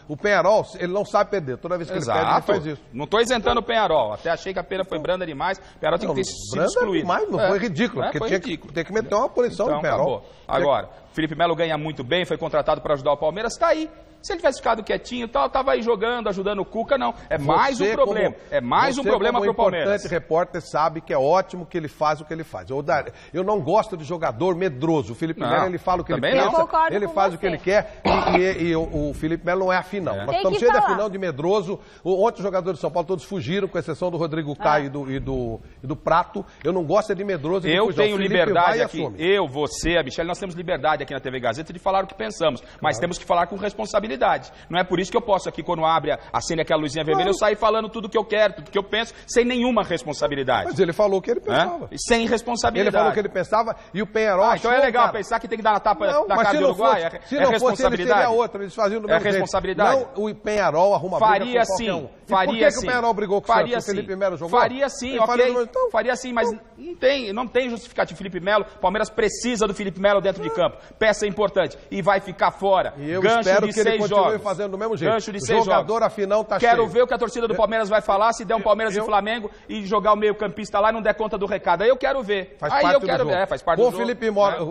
O Peñarol, ele não sabe perder, toda vez que ele perde, ele faz isso. Não estou isentando o Peñarol, até achei que a pena foi branda demais, o Peñarol tem que ter sido excluído. Mas não foi ridículo, porque tem que meter uma punição no Peñarol. Agora, Felipe Melo ganha muito bem, foi contratado para ajudar o Palmeiras, está aí. Se ele tivesse ficado quietinho e tal, estava aí jogando, ajudando o Cuca, não. É mais um problema. É mais um problema para o Palmeiras. O importante repórter sabe que é ótimo que ele faz o que ele faz. Eu não gosto de jogador medroso. O Felipe Melo, ele fala o que ele pensa, ele faz o que ele quer e o Felipe Melo não é afinão. Nós estamos cheios de afinão de medroso. Ontem os jogadores de São Paulo todos fugiram, com exceção do Rodrigo Caio e do Prato. Eu não gosto de medroso. Eu tenho liberdade aqui. Eu, você, a Michele, nós temos liberdade aqui na TV Gazeta de falar o que pensamos. Mas temos que falar com responsabilidade. Não é por isso que eu posso aqui, quando abre acende aquela luzinha vermelha, eu sair falando tudo que eu quero, tudo que eu penso, sem nenhuma responsabilidade. Mas ele falou o que ele pensava. Sem responsabilidade. Ele falou o que ele pensava e o Peñarol... então é legal pensar que tem que dar na tapa na cara do Uruguai? Se não fosse ele, seria outro. Eles faziam do mesmo jeito. Responsabilidade. Não, o Peñarol arruma briga com qualquer um. Por que o Peñarol brigou com o Felipe Melo jogou? Faria sim, faria sim, mas não tem justificativo. Felipe Melo, Palmeiras precisa do Felipe Melo dentro de campo. Peça importante. E vai ficar fora. E eu espero que ele continue fazendo do mesmo jeito. Gancho de 6 jogos. Afinal tá Quero ver o que a torcida do Palmeiras vai falar se der um Palmeiras e Flamengo e jogar o meio campista lá e não der conta do recado. Aí eu quero ver. Faz parte do jogo. Faz parte do jogo.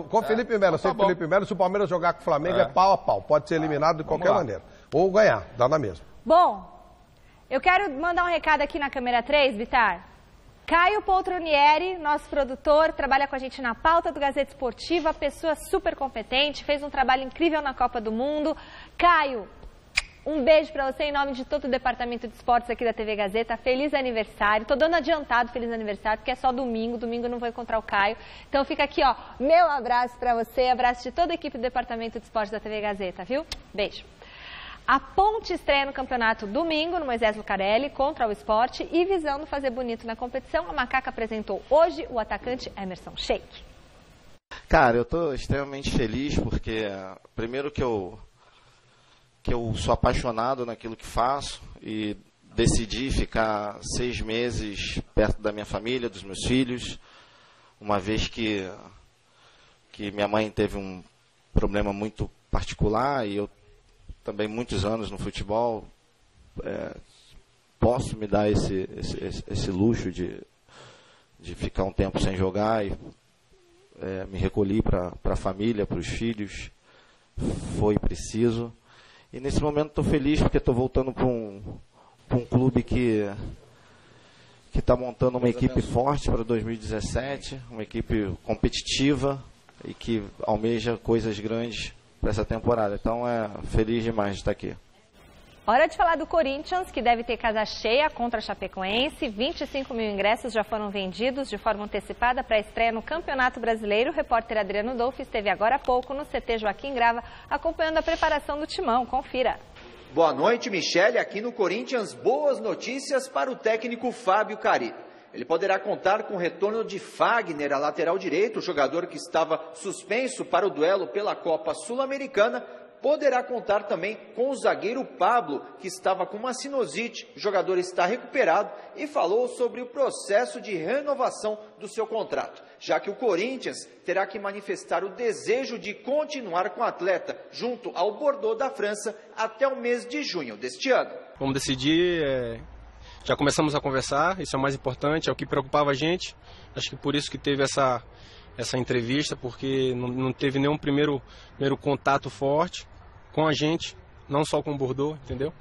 Com o Felipe Melo, sem Felipe Melo, se o Palmeiras jogar com o Flamengo é pau a pau. Pode ser eliminado de qualquer maneira. Ou ganhar, dá na mesma. Bom, eu quero mandar um recado aqui na câmera 3, Vitar. Caio Poltronieri, nosso produtor, trabalha com a gente na pauta do Gazeta Esportiva, pessoa super competente, fez um trabalho incrível na Copa do Mundo. Caio, um beijo pra você em nome de todo o departamento de esportes aqui da TV Gazeta. Feliz aniversário. Tô dando adiantado feliz aniversário, porque é só domingo. Domingo eu não vou encontrar o Caio. Então fica aqui, ó, meu abraço pra você, abraço de toda a equipe do departamento de esportes da TV Gazeta, viu? Beijo. A Ponte estreia no campeonato domingo, no Moisés Lucarelli, contra o Sport. E visando fazer bonito na competição, a Macaca apresentou hoje o atacante Emerson Sheik. Cara, eu tô extremamente feliz porque, primeiro que eu sou apaixonado naquilo que faço e decidi ficar 6 meses perto da minha família, dos meus filhos, uma vez que minha mãe teve um problema muito particular e eu também muitos anos no futebol, posso me dar esse luxo de ficar um tempo sem jogar e me recolhi para a família, para os filhos, foi preciso. E nesse momento estou feliz porque estou voltando para um clube que está montando uma equipe forte para 2017, uma equipe competitiva e que almeja coisas grandes para essa temporada. Então, feliz demais de estar aqui. Hora de falar do Corinthians, que deve ter casa cheia contra a Chapecoense. 25 mil ingressos já foram vendidos de forma antecipada para a estreia no Campeonato Brasileiro. O repórter Adriano Dolfi esteve agora há pouco no CT Joaquim Grava, acompanhando a preparação do timão. Confira. Boa noite, Michele. Aqui no Corinthians, boas notícias para o técnico Fábio Carille. Ele poderá contar com o retorno de Fagner, a lateral direito, o jogador que estava suspenso para o duelo pela Copa Sul-Americana. Poderá contar também com o zagueiro Pablo, que estava com uma sinusite. O jogador está recuperado e falou sobre o processo de renovação do seu contrato, já que o Corinthians terá que manifestar o desejo de continuar com o atleta junto ao Bordeaux da França até o mês de junho deste ano. Vamos decidir, já começamos a conversar, isso é o mais importante, é o que preocupava a gente. Acho que por isso que teve essa entrevista, porque não teve nenhum primeiro contato forte com a gente, não só com o Bordeaux, entendeu?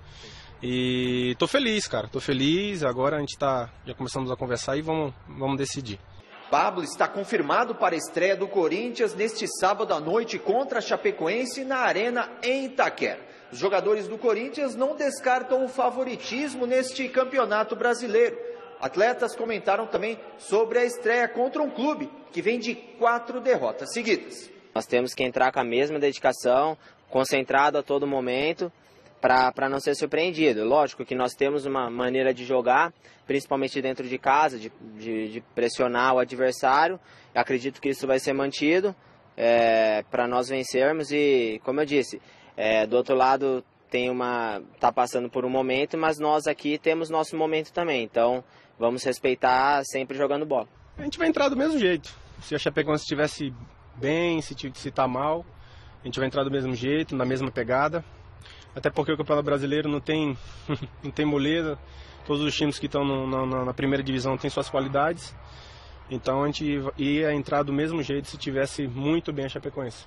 E tô feliz, cara, tô feliz. Agora a gente já começamos a conversar e vamos decidir. Pablo está confirmado para a estreia do Corinthians neste sábado à noite contra a Chapecoense na Arena em Itaquera. Os jogadores do Corinthians não descartam o favoritismo neste campeonato brasileiro. Atletas comentaram também sobre a estreia contra um clube que vem de 4 derrotas seguidas. Nós temos que entrar com a mesma dedicação, concentrado a todo momento, para não ser surpreendido. Lógico que nós temos uma maneira de jogar, principalmente dentro de casa, de pressionar o adversário. Eu acredito que isso vai ser mantido para nós vencermos e, como eu disse, do outro lado está passando por um momento, mas nós aqui temos nosso momento também. Então, vamos respeitar sempre jogando bola. A gente vai entrar do mesmo jeito. Se a Chapecoense estivesse bem, se está mal, a gente vai entrar do mesmo jeito, na mesma pegada. Até porque o Campeonato Brasileiro não tem moleza. Todos os times que estão na primeira divisão têm suas qualidades. Então a gente ia entrar do mesmo jeito se tivesse muito bem a Chapecoense.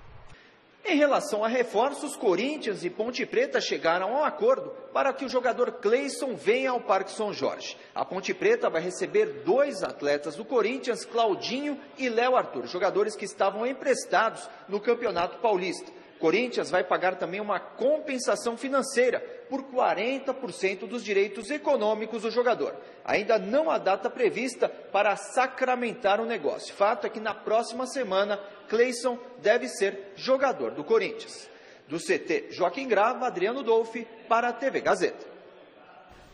Em relação a reforços, Corinthians e Ponte Preta chegaram a um acordo para que o jogador Cleison venha ao Parque São Jorge. A Ponte Preta vai receber 2 atletas do Corinthians, Claudinho e Léo Arthur, jogadores que estavam emprestados no Campeonato Paulista. Corinthians vai pagar também uma compensação financeira por 40% dos direitos econômicos do jogador. Ainda não há data prevista para sacramentar o negócio. Fato é que na próxima semana, Cleison deve ser jogador do Corinthians. Do CT Joaquim Grava, Adriano Dolfi, para a TV Gazeta.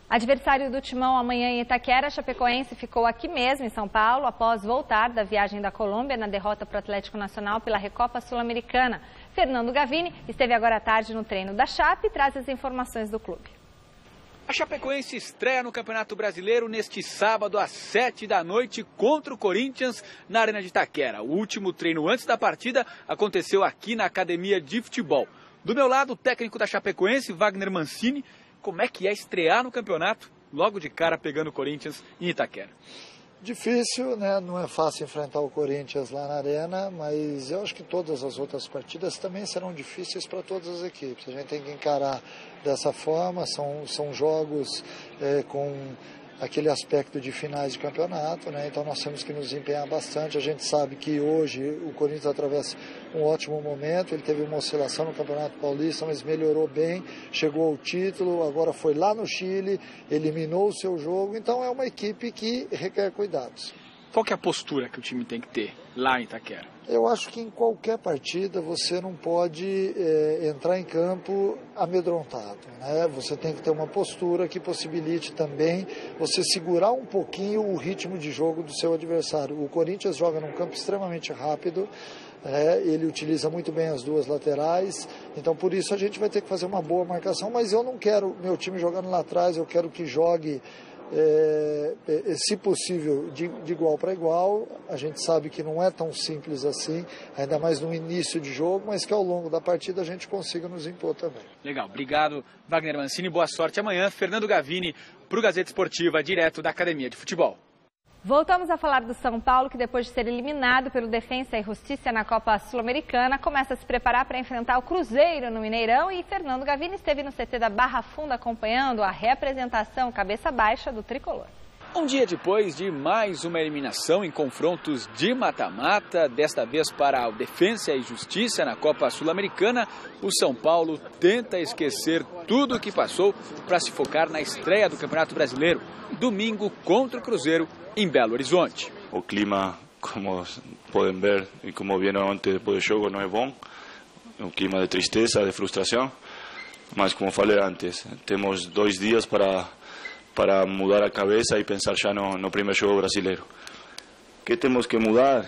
Adversário do Timão amanhã em Itaquera, Chapecoense ficou aqui mesmo em São Paulo após voltar da viagem da Colômbia na derrota para o Atlético Nacional pela Recopa Sul-Americana. Fernando Gavini esteve agora à tarde no treino da Chape e traz as informações do clube. A Chapecoense estreia no Campeonato Brasileiro neste sábado às 7 da noite contra o Corinthians na Arena de Itaquera. O último treino antes da partida aconteceu aqui na Academia de Futebol. Do meu lado, o técnico da Chapecoense, Wagner Mancini. Como é que é estrear no campeonato, logo de cara pegando o Corinthians em Itaquera? Difícil, né? Não é fácil enfrentar o Corinthians lá na Arena, mas eu acho que todas as outras partidas também serão difíceis para todas as equipes. A gente tem que encarar dessa forma, são jogos com aquele aspecto de finais de campeonato, né? Então nós temos que nos empenhar bastante. A gente sabe que hoje o Corinthians atravessa um ótimo momento, ele teve uma oscilação no Campeonato Paulista, mas melhorou bem, chegou ao título, agora foi lá no Chile, eliminou o seu jogo, então é uma equipe que requer cuidados. Qual que é a postura que o time tem que ter lá em Itaquera? Eu acho que em qualquer partida você não pode entrar em campo amedrontado, né? Você tem que ter uma postura que possibilite também você segurar um pouquinho o ritmo de jogo do seu adversário. O Corinthians joga num campo extremamente rápido, ele utiliza muito bem as 2 laterais, então por isso a gente vai ter que fazer uma boa marcação, mas eu não quero meu time jogando lá atrás, eu quero que jogue se possível de igual para igual. A gente sabe que não é tão simples assim, ainda mais no início de jogo, mas que ao longo da partida a gente consiga nos impor também. Legal, obrigado Wagner Mancini, boa sorte amanhã. Fernando Gavini para o Gazeta Esportiva, direto da Academia de Futebol. Voltamos a falar do São Paulo, que depois de ser eliminado pelo Defensa e Justiça na Copa Sul-Americana, começa a se preparar para enfrentar o Cruzeiro no Mineirão. E Fernando Gavini esteve no CT da Barra Funda acompanhando a reapresentação cabeça baixa do tricolor. Um dia depois de mais uma eliminação em confrontos de mata-mata, desta vez para o Defensa e Justiça na Copa Sul-Americana, o São Paulo tenta esquecer tudo o que passou para se focar na estreia do Campeonato Brasileiro, domingo contra o Cruzeiro, em Belo Horizonte. O clima, como podem ver e como viram ontem depois do jogo, não é bom. Um clima de tristeza, de frustração. Mas, como falei antes, temos 2 dias para mudar a cabeça e pensar já no primeiro jogo brasileiro. O que temos que mudar?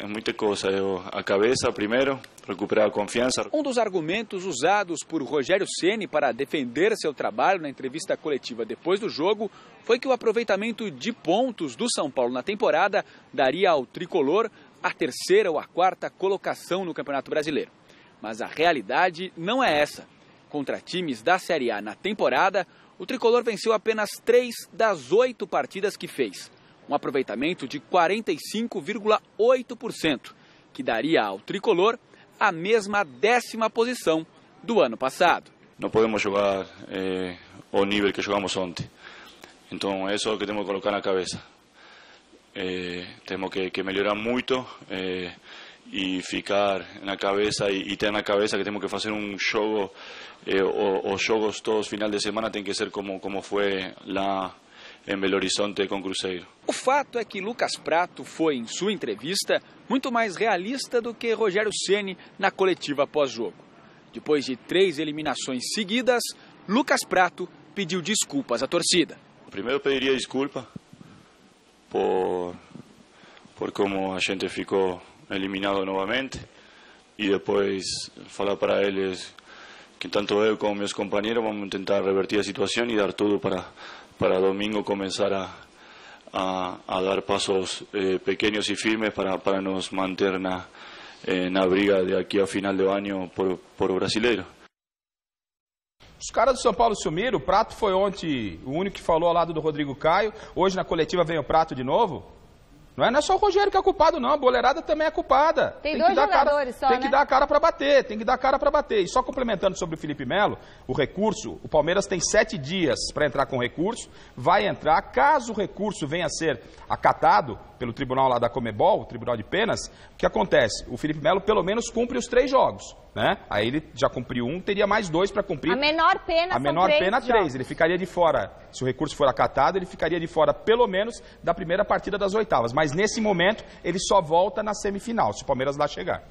Muita coisa. A cabeça primeiro, recuperar a confiança. Um dos argumentos usados por Rogério Ceni para defender seu trabalho na entrevista coletiva depois do jogo foi que o aproveitamento de pontos do São Paulo na temporada daria ao tricolor a 3ª ou a 4ª colocação no Campeonato Brasileiro. Mas a realidade não é essa. Contra times da Série A na temporada, o tricolor venceu apenas 3 das 8 partidas que fez. Um aproveitamento de 45,8%, que daria ao tricolor a mesma 10ª posição do ano passado. Não podemos jogar ao nível que jogamos ontem. Então, isso é o que temos que colocar na cabeça. Temos que melhorar muito e ficar na cabeça e ter na cabeça que temos que fazer um jogo. Os jogos todos final de semana tem que ser como foi lá em Belo Horizonte com Cruzeiro. O fato é que Lucas Prato foi, em sua entrevista, muito mais realista do que Rogério Ceni na coletiva pós-jogo. Depois de 3 eliminações seguidas, Lucas Prato pediu desculpas à torcida. Primeiro pediria desculpa por como a gente ficou eliminado novamente e depois falar para eles que tanto eu como meus companheiros vamos tentar revertir a situação e dar tudo para domingo começar a dar passos pequenos e firmes para nos manter na briga de aqui ao final do ano por o brasileiro. Os caras do São Paulo sumiram, o Prato foi ontem o único que falou ao lado do Rodrigo Caio, hoje na coletiva vem o Prato de novo. Não é só o Rogério que é culpado, não. A boleirada também é culpada. Tem 2 jogadores só, Tem que dar a cara para bater, tem que dar a cara para bater. E só complementando sobre o Felipe Melo, o recurso, o Palmeiras tem 7 dias para entrar com recurso, vai entrar. Caso o recurso venha a ser acatado pelo tribunal lá da Comebol, o Tribunal de Penas, o que acontece? O Felipe Melo pelo menos cumpre os 3 jogos, né? Aí ele já cumpriu 1, teria mais 2 para cumprir. A menor pena A menor pena 3. Ele ficaria de fora, se o recurso for acatado, ele ficaria de fora pelo menos da primeira partida das oitavas. Mas nesse momento ele só volta na semifinal, se o Palmeiras lá chegar.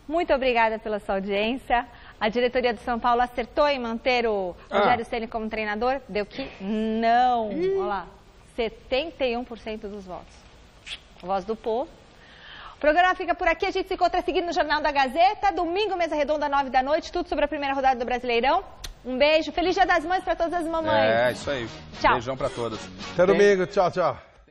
Muito obrigada pela sua audiência. A diretoria do São Paulo acertou em manter o Rogério Ceni como treinador? Deu que não. Olha lá. 71% dos votos. Voz do povo. O programa fica por aqui. A gente se encontra seguindo no Jornal da Gazeta. Domingo, mesa redonda, 9 da noite. Tudo sobre a primeira rodada do Brasileirão. Um beijo. Feliz Dia das Mães para todas as mamães. Isso aí. Tchau. Beijão para todas. Até domingo. Tchau, tchau.